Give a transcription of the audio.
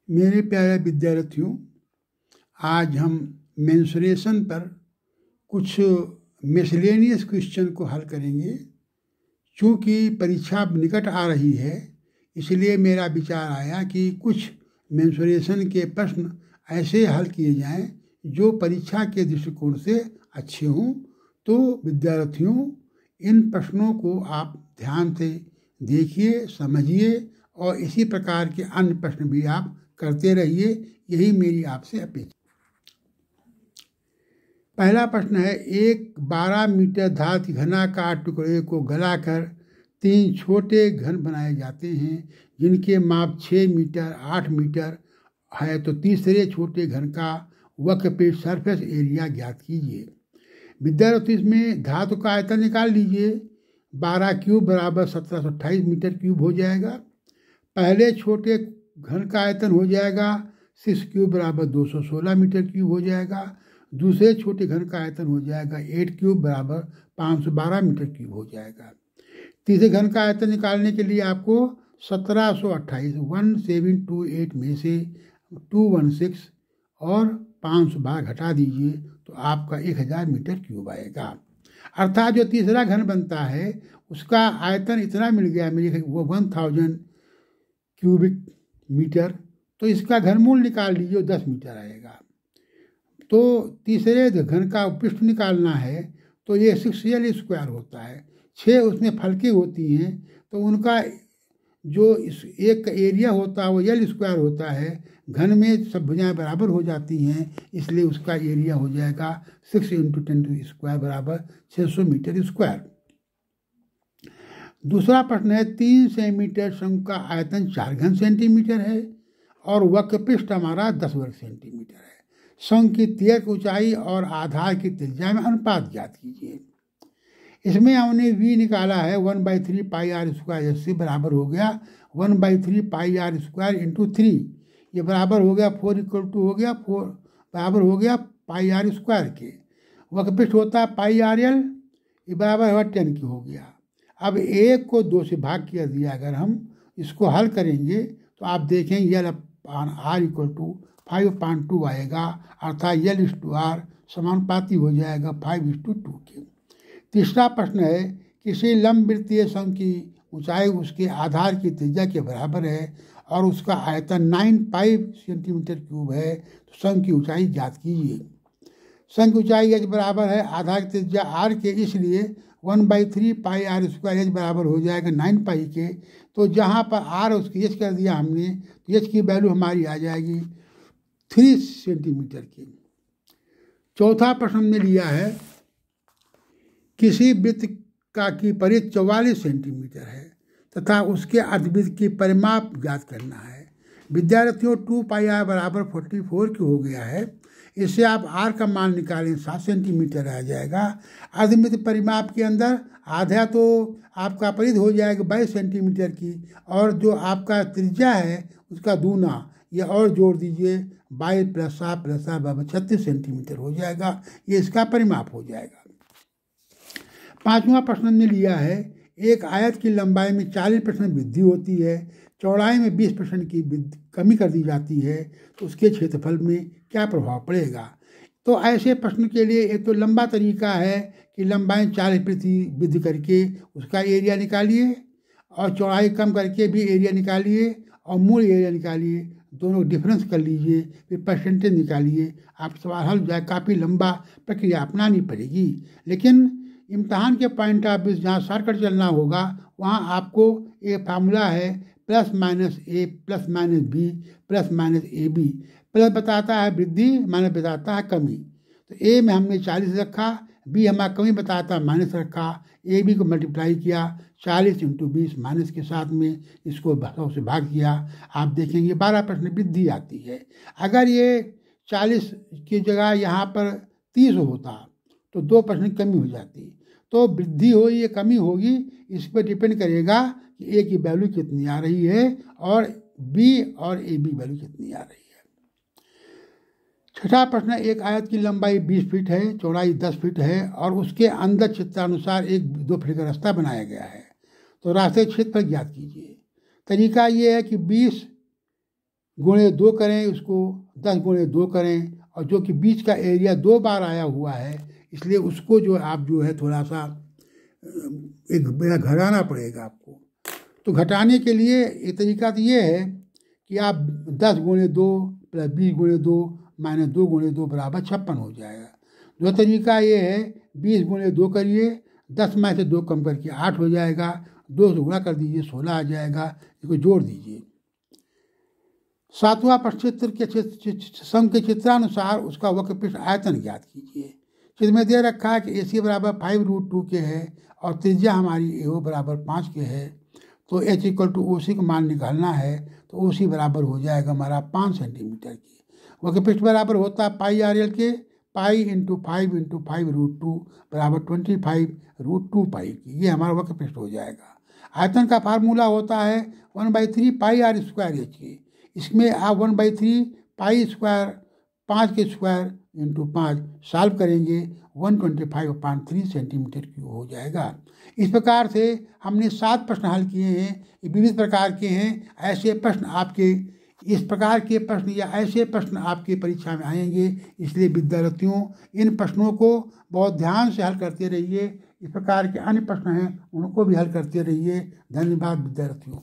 मेरे प्यारे विद्यार्थियों, आज हम मेंसुरेशन पर कुछ मिसलेनियस क्वेश्चन को हल करेंगे। चूँकि परीक्षा निकट आ रही है, इसलिए मेरा विचार आया कि कुछ मेंसुरेशन के प्रश्न ऐसे हल किए जाएं जो परीक्षा के दृष्टिकोण से अच्छे हों। तो विद्यार्थियों, इन प्रश्नों को आप ध्यान से देखिए, समझिए और इसी प्रकार के अन्य प्रश्न भी आप करते रहिए। यही मेरी आपसे अपेक्षा। पहला प्रश्न है, एक 12 मीटर धातु घनाकार टुकड़े को गलाकर 3 छोटे घन बनाए जाते हैं जिनके माप 6 मीटर 8 मीटर है। तो तीसरे छोटे घन का वक्रपृष्ठ सरफेस एरिया ज्ञात कीजिए। विद्यार्थी, इसमें धातु का आयतन निकाल लीजिए। 12 क्यूब बराबर 1728 मीटर क्यूब हो जाएगा। पहले छोटे घन का आयतन हो जाएगा 6 क्यूब बराबर 216 मीटर क्यूब हो जाएगा। दूसरे छोटे घन का आयतन हो जाएगा 8 क्यूब बराबर 512 मीटर क्यूब हो जाएगा। तीसरे घन का आयतन निकालने के लिए आपको 1728 1728 में से 216 और 512 घटा दीजिए तो आपका 1000 मीटर क्यूब आएगा। अर्थात जो तीसरा घन बनता है उसका आयतन इतना मिल गया मेरे, वो 1000 क्यूबिक मीटर। तो इसका घनमूल निकाल लीजिए, 10 मीटर आएगा। तो तीसरे घन का पृष्ठ निकालना है तो ये 6L स्क्वायर होता है। 6 उसमें फलके होती हैं तो उनका जो इस एक का एरिया होता है वो L स्क्वायर होता है। घन में सब भुजाएं बराबर हो जाती हैं, इसलिए उसका एरिया हो जाएगा 6 × 10 स्क्वायर बराबर 600 मीटर स्क्वायर। दूसरा प्रश्न है, 3 सेंटीमीटर शंकु का आयतन 4 घन सेंटीमीटर है और वक्रपृष्ठ हमारा 10 वर्ग सेंटीमीटर है। शंकु की तिर्यक ऊंचाई और आधार की त्रिज्या में अनुपात ज्ञात कीजिए। इसमें हमने v निकाला है 1/3 पाई r स्क्वायर, इससे बराबर हो गया 1/3 पाई r स्क्वायर इंटू 3। ये बराबर हो गया 4 = हो गया 4 बराबर हो गया पाई r स्क्वायर के। वक्रपृष्ठ होता है पाई r/l, ये बराबर हुआ 10 की हो गया। अब 1 को 2 से भाग किया दिया, अगर हम इसको हल करेंगे तो आप देखें L/r = 5/2 आएगा। अर्थात L/r समानुपाती हो जाएगा 5:2 के। तीसरा प्रश्न है, किसी लंबवृत्तीय शंकु की ऊंचाई उसके आधार की त्रिज्या के बराबर है और उसका आयतन 95 सेंटीमीटर क्यूब है। तो शंकु की ऊंचाई ज्ञात कीजिए। शंकु की ऊंचाई h बराबर है आधार की त्रिज्या r के, इसलिए 1/3 पाई r स्क्वायर h बराबर हो जाएगा 9 पाई के। तो जहाँ पर r उसकी h कर दिया हमने, तो h की वैल्यू हमारी आ जाएगी 3 सेंटीमीटर की। चौथा प्रश्न में लिया है, किसी वृत्त का की परिधि 44 सेंटीमीटर है तथा उसके अर्धवृत्त की परिमाप ज्ञात करना है। विद्यार्थियों, 2 पाई r बराबर 44 की हो गया है। इससे आप r का मान निकालें 7 सेंटीमीटर आ जाएगा। अर्धवृत्त परिमाप के अंदर आधा तो आपका परिधि हो जाएगा 22 सेंटीमीटर की, और जो आपका त्रिज्या है उसका दूना या और जोड़ दीजिए 22 + 7 + 7 बराबर 36 सेंटीमीटर हो जाएगा। ये इसका परिमाप हो जाएगा। पांचवा प्रश्न में लिया है, एक आयत की लंबाई में 40% वृद्धि होती है, चौड़ाई में 20% की कमी कर दी जाती है, तो उसके क्षेत्रफल में क्या प्रभाव पड़ेगा। तो ऐसे प्रश्न के लिए एक तो लंबा तरीका है कि लंबाई 40% वृद्धि करके उसका एरिया निकालिए और चौड़ाई कम करके भी एरिया निकालिए और मूल एरिया निकालिए, दोनों डिफरेंस कर लीजिए, फिर परसेंटेज निकालिए। आप सवाल हल जाए, काफ़ी लंबा प्रक्रिया अपनानी पड़ेगी, लेकिन इम्तहान के पॉइंट ऑफ व्यू जहाँ शॉर्टकट चलना होगा वहाँ आपको एक फार्मूला है +- a +- b +- ab। प्लस बताता है वृद्धि, माइनस बताता है कमी। तो a में हमने 40 रखा, b हमारा कमी बताता है माइनस रखा, ab को मल्टीप्लाई किया 40 × 20 माइनस के साथ में इसको 100 से भाग किया। आप देखेंगे 12% वृद्धि आती है। अगर ये 40 की जगह यहाँ पर 30 होता तो 2% कमी हो जाती। तो वृद्धि हो या कमी होगी, इस पर डिपेंड करेगा कि a की वैल्यू कितनी आ रही है और b और ab वैल्यू कितनी आ रही है। छठा प्रश्न, एक आयत की लंबाई 20 फीट है, चौड़ाई 10 फीट है और उसके अंदर चित्रानुसार 1-2 फीट का रास्ता बनाया गया है। तो रास्ते क्षेत्रफल ज्ञात कीजिए। तरीका ये है कि 20 गुणे 2 करें, उसको 10 गुणे 2 करें, और जो कि बीच का एरिया 2 बार आया हुआ है, इसलिए उसको जो आप जो है थोड़ा सा एक बेड़ा घटाना पड़ेगा आपको। तो घटाने के लिए एक तरीका तो ये है कि आप 10 गुणे 2 प्लस 20 गुणे 2 माइनस 2 गुणे 2 बराबर 56 हो जाएगा। दूसरा तरीका ये है 20 गुणे 2 करिए, 10 में से 2 कम करके 8 हो जाएगा, 2 से गुणा कर दीजिए 16 आ जाएगा, इसको जोड़ दीजिए। 7वां प्रश्नोत्तर के सम के चित्रानुसार उसका वक्रपृष्ठ आयतन ज्ञात कीजिए। चित्र में दे रखा है कि AC बराबर 5√2 के है और त्रिज्या हमारी AO बराबर 5 के है। तो H इक्वल टू OC का मान निकालना है, तो OC बराबर हो जाएगा हमारा 5 सेंटीमीटर की। वक्रपृष्ठ बराबर होता है पाई RL के, पाई इंटू 5 बराबर 25√2 पाई की। ये हमारा वक्रपृष्ठ हो जाएगा। आयतन का फार्मूला होता है 1/3 पाई R स्क्वायर H के। इसमें आप 1/3 पाई स्क्वायर 5 के स्क्वायर इंटू 5 सॉल्व करेंगे, 125/3 सेंटीमीटर क्यूब हो जाएगा। इस प्रकार से हमने 7 प्रश्न हल किए हैं। ये विविध प्रकार के हैं। ऐसे प्रश्न आपके इस प्रकार के प्रश्न या ऐसे प्रश्न आपके परीक्षा में आएंगे, इसलिए विद्यार्थियों इन प्रश्नों को बहुत ध्यान से हल करते रहिए। इस प्रकार के अन्य प्रश्न हैं, उनको भी हल करते रहिए। धन्यवाद विद्यार्थियों।